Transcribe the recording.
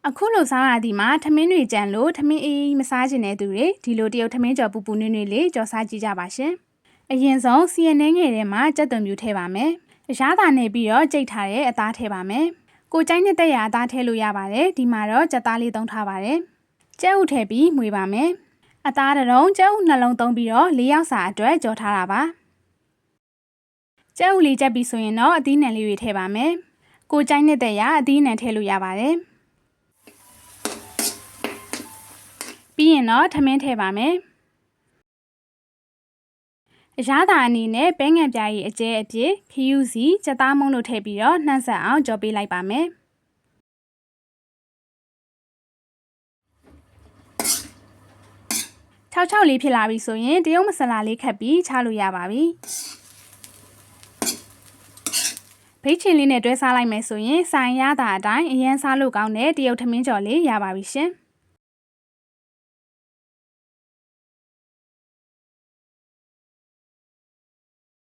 အခုလိုစားရသည်မှာထမင်းတွေကြံလို့ထမင်းအေးမစားခြင်းတဲ့သူတွေဒီလိုတရုတ်ထမင်းကြော်ပူပူနွေ့နွေ့လေးကြော်စားကြည့်ကြပါရှင်။အရင်ဆုံးစီရနှဲငယ်ထဲမှာကြက်သွန်ပြူထည့်ပါမယ်။အရားသာနေပြီးတော့ကြိတ်ထားတဲ့အသားထည့်ပါမယ်။ကိုကြိုက်တဲ့ရအသားထည့်လို့ရပါတယ်။ဒီမှာတော့ကြက်သားလေးသုံးထားပါတယ်။ကြက်ဥထည့်ပြီးမွေပါမယ်။အသားတစ်လုံးကြက်ဥနှလုံးသုံးပြီးတော့၄ယောက်စာအတွက်ကြော်ထားတာပါ။ကြက်ဥလေးကြက်ပြီးဆိုရင်တော့အသီးနှံလေးတွေထည့်ပါမယ်။ကိုကြိုက်တဲ့ရအသီးနှံထည့်လို့ရပါတယ်။ပြီးရင်တော့ထမင်းထည့်ပါမယ်။အရားသာအနေနဲ့ပဲငံပြားရီအကျဲအပြည့်ခရူးစီကြက်သားမုံတို့ထည့်ပြီးတော့နှမ်းဆက်အောင်ကြော်ပေးလိုက်ပါမယ်။6လေးဖြစ်လာပြီဆိုရင်တရုတ်မဆလာလေးခတ်ပြီးချလို့ရပါပြီ။ဘိတ်ချင်လေးနဲ့တွဲစားလိုက်မယ်ဆိုရင်ဆိုင်ရတာအတိုင်းအရန်စားလို့ကောင်းတဲ့တရုတ်ထမင်းကြော်လေးရပါပြီရှင်။